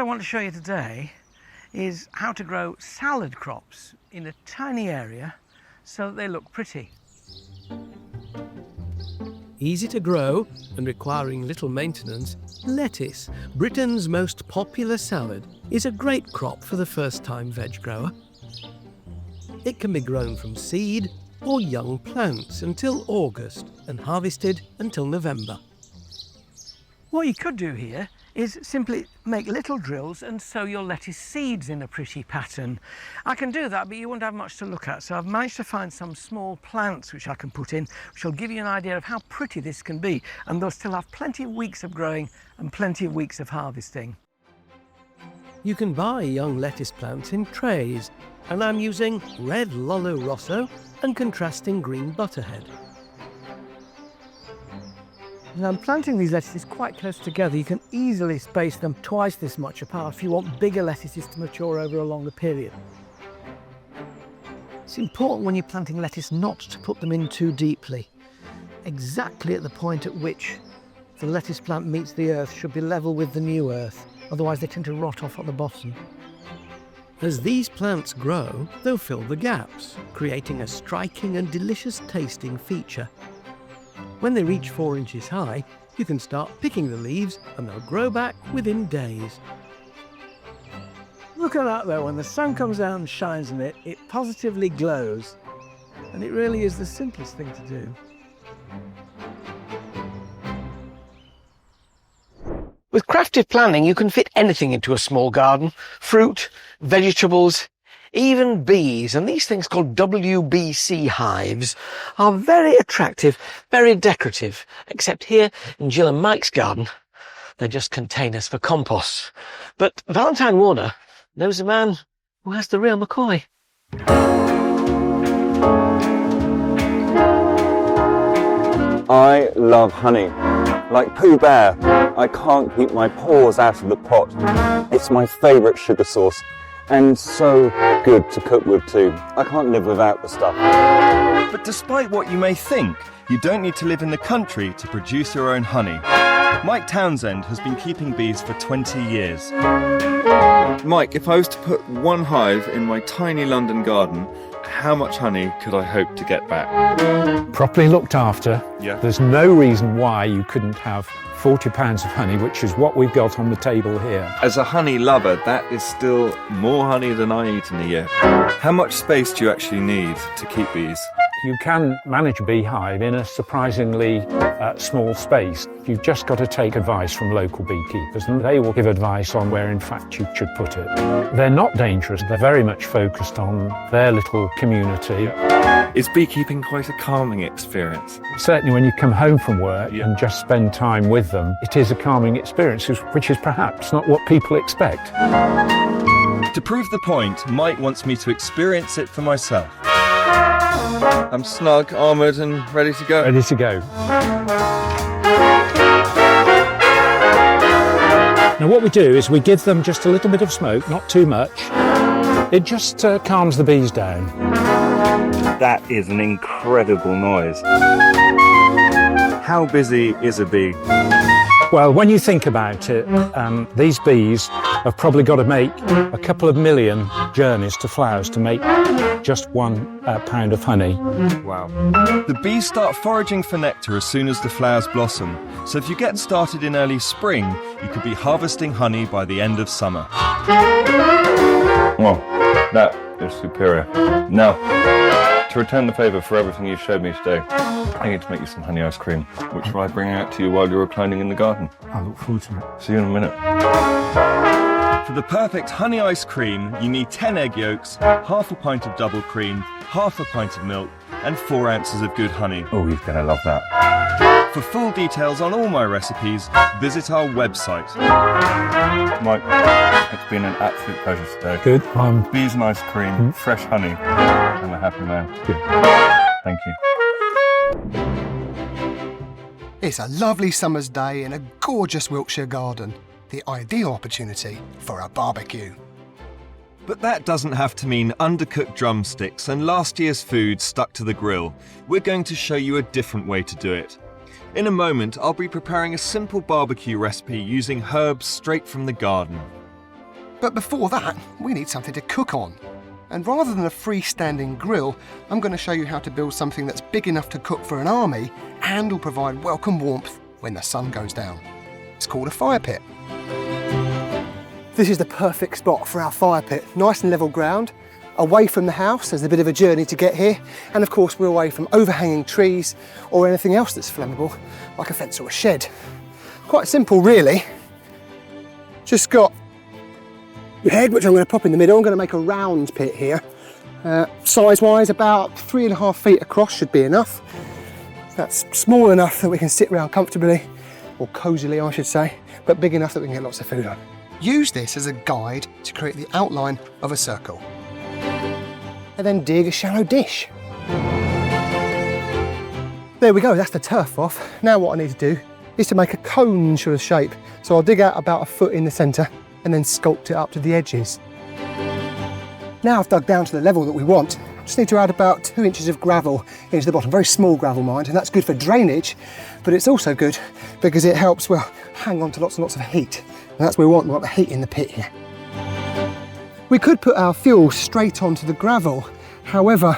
want to show you today is how to grow salad crops in a tiny area so that they look pretty. Easy to grow and requiring little maintenance, lettuce, Britain's most popular salad, is a great crop for the first-time veg grower. It can be grown from seed or young plants until August and harvested until November. What you could do here is simply make little drills and sow your lettuce seeds in a pretty pattern. I can do that, but you won't have much to look at. So I've managed to find some small plants which I can put in, which will give you an idea of how pretty this can be. And they'll still have plenty of weeks of growing and plenty of weeks of harvesting. You can buy young lettuce plants in trays, and I'm using red Lollo Rosso and contrasting green Butterhead. Now, I'm planting these lettuces quite close together. You can easily space them twice this much apart if you want bigger lettuces to mature over a longer period. It's important when you're planting lettuce not to put them in too deeply. Exactly at the point at which the lettuce plant meets the earth should be level with the new earth, otherwise they tend to rot off at the bottom. As these plants grow, they'll fill the gaps, creating a striking and delicious tasting feature. When they reach 4 inches high, you can start picking the leaves and they'll grow back within days. Look at that though, when the sun comes out and shines on it, it positively glows. And it really is the simplest thing to do. With crafted planning, you can fit anything into a small garden. Fruit, vegetables, even bees, and these things called WBC hives are very attractive, very decorative, except here in Jill and Mike's garden, they're just containers for compost. But Valentine Warner knows a man who has the real McCoy. I love honey. Like Pooh Bear, I can't keep my paws out of the pot. It's my favourite sugar source. And so good to cook with too. I can't live without the stuff. But despite what you may think, you don't need to live in the country to produce your own honey. Mike Townsend has been keeping bees for 20 years. Mike, if I was to put one hive in my tiny London garden, how much honey could I hope to get back? Properly looked after, Yeah. There's no reason why you couldn't have 40 pounds of honey, which is what we've got on the table here. As a honey lover, that is still more honey than I eat in a year. How much space do you actually need to keep bees? You can manage a beehive in a surprisingly small space. You've just got to take advice from local beekeepers, and they will give advice on where in fact you should put it. They're not dangerous, they're very much focused on their little community. Is beekeeping quite a calming experience? Certainly when you come home from work Yeah. and just spend time with them, it is a calming experience, which is perhaps not what people expect. To prove the point, Mike wants me to experience it for myself. I'm snug, armoured and ready to go. Ready to go. Now what we do is we give them just a little bit of smoke, not too much. It just calms the bees down. That is an incredible noise. How busy is a bee? Well, when you think about it, these bees have probably got to make a couple of million journeys to flowers to make just 1 pound of honey. Wow. The bees start foraging for nectar as soon as the flowers blossom, so if you get started in early spring, you could be harvesting honey by the end of summer. Well, that is superior. Now, to return the favour for everything you've showed me today, I need to make you some honey ice cream, which will I bring out to you while you're reclining in the garden. I look forward to it. See you in a minute. For the perfect honey ice cream, you need 10 egg yolks, half a pint of double cream, half a pint of milk, and 4 ounces of good honey. Oh, you're going to love that. For full details on all my recipes, visit our website. Mike, it's been an absolute pleasure today. Good. Bees and ice cream, fresh honey, and a happy man. Good. Thank you. It's a lovely summer's day in a gorgeous Wiltshire garden. The ideal opportunity for a barbecue. But that doesn't have to mean undercooked drumsticks and last year's food stuck to the grill. We're going to show you a different way to do it. In a moment, I'll be preparing a simple barbecue recipe using herbs straight from the garden. But before that, we need something to cook on. And rather than a freestanding grill, I'm going to show you how to build something that's big enough to cook for an army and will provide welcome warmth when the sun goes down. It's called a fire pit. This is the perfect spot for our fire pit. Nice and level ground, away from the house. There's a bit of a journey to get here. And of course, we're away from overhanging trees or anything else that's flammable, like a fence or a shed. Quite simple, really. Just got your head, which I'm going to pop in the middle. I'm going to make a round pit here. Size-wise, about 3.5 feet across should be enough. That's small enough that we can sit around comfortably, or cosily I should say, but big enough that we can get lots of food on. Use this as a guide to create the outline of a circle. And then dig a shallow dish. There we go, that's the turf off. Now what I need to do is to make a cone sort of shape. So I'll dig out about 1 foot in the centre and then sculpt it up to the edges. Now I've dug down to the level that we want. Just need to add about 2 inches of gravel into the bottom, very small gravel mind, and that's good for drainage, but it's also good because it helps, well, hang on to lots and lots of heat. And that's what we want the heat in the pit here. We could put our fuel straight onto the gravel. However,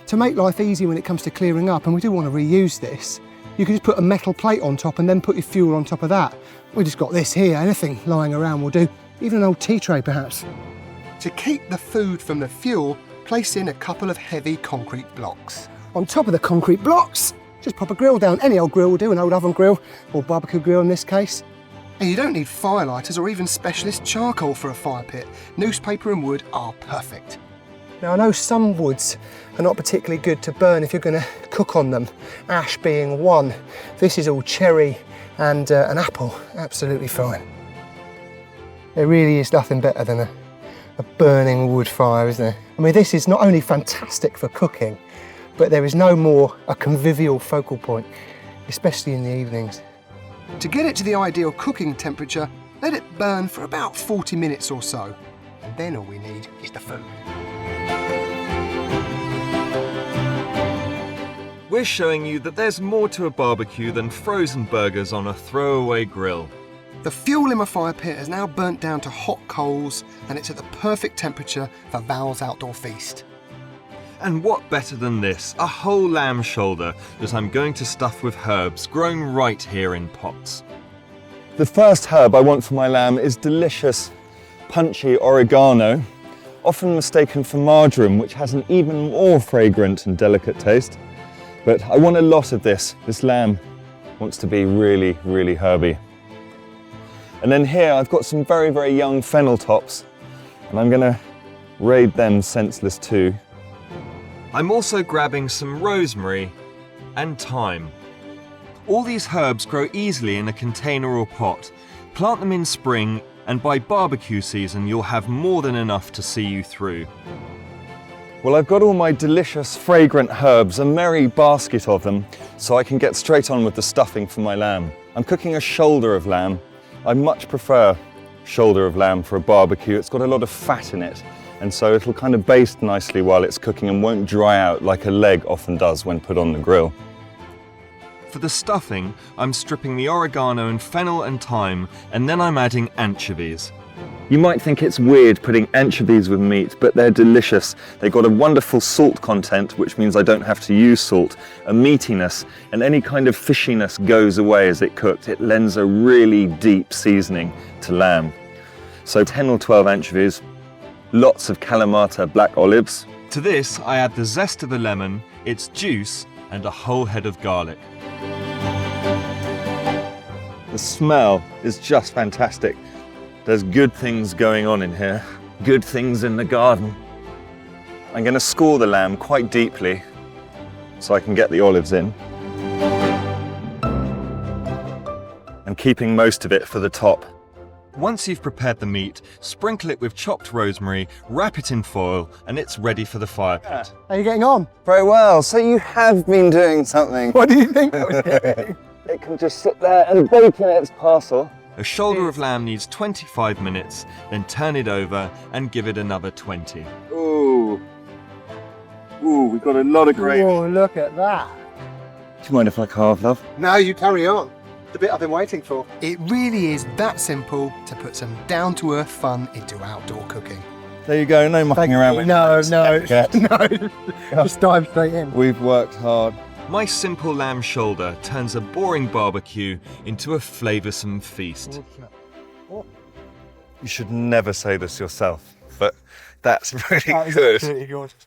to make life easy when it comes to clearing up, and we do want to reuse this, you can just put a metal plate on top and then put your fuel on top of that. We just got this here, anything lying around will do, even an old tea tray perhaps. To keep the food from the fuel, place in a couple of heavy concrete blocks. On top of the concrete blocks, just pop a grill down. Any old grill will do, an old oven grill or barbecue grill in this case. And you don't need firelighters or even specialist charcoal for a fire pit. Newspaper and wood are perfect. Now I know some woods are not particularly good to burn if you're going to cook on them, ash being one. This is all cherry and an apple, absolutely fine. There really is nothing better than a burning wood fire, isn't there? I mean, this is not only fantastic for cooking, but there is no more a convivial focal point, especially in the evenings. To get it to the ideal cooking temperature, let it burn for about 40 minutes or so. And then all we need is the food. We're showing you that there's more to a barbecue than frozen burgers on a throwaway grill. The fuel in my fire pit has now burnt down to hot coals and it's at the perfect temperature for Val's outdoor feast. And what better than this, a whole lamb shoulder that I'm going to stuff with herbs grown right here in pots. The first herb I want for my lamb is delicious, punchy oregano, often mistaken for marjoram, which has an even more fragrant and delicate taste. But I want a lot of this. This lamb wants to be really, really herby. And then here I've got some very, very young fennel tops, and I'm gonna raid them senseless too. I'm also grabbing some rosemary and thyme. All these herbs grow easily in a container or pot. Plant them in spring, and by barbecue season you'll have more than enough to see you through. Well, I've got all my delicious, fragrant herbs, a merry basket of them, so I can get straight on with the stuffing for my lamb. I'm cooking a shoulder of lamb. I much prefer shoulder of lamb for a barbecue. It's got a lot of fat in it, and so it'll kind of baste nicely while it's cooking and won't dry out like a leg often does when put on the grill. For the stuffing, I'm stripping the oregano and fennel and thyme, and then I'm adding anchovies. You might think it's weird putting anchovies with meat, but they're delicious. They've got a wonderful salt content, which means I don't have to use salt, a meatiness, and any kind of fishiness goes away as it cooked. It lends a really deep seasoning to lamb. So 10 or 12 anchovies, lots of Kalamata black olives. To this, I add the zest of a lemon, its juice, and a whole head of garlic. The smell is just fantastic. There's good things going on in here, good things in the garden. I'm going to score the lamb quite deeply so I can get the olives in. And keeping most of it for the top. Once you've prepared the meat, sprinkle it with chopped rosemary, wrap it in foil, and it's ready for the fire pit. How are you getting on? Very well, so you have been doing something. What do you think I was doing? It can just sit there and bake in its parcel. A shoulder of lamb needs 25 minutes, then turn it over and give it another 20. Ooh. Ooh, we've got a lot of gravy. Oh, look at that. Do you mind if I carve, love? No, you carry on. The bit I've been waiting for. It really is that simple to put some down-to-earth fun into outdoor cooking. There you go, no mucking around with No, no, etiquette. no. Just dive straight in. We've worked hard. My simple lamb shoulder turns a boring barbecue into a flavoursome feast. You should never say this yourself, but that's really good. Absolutely gorgeous.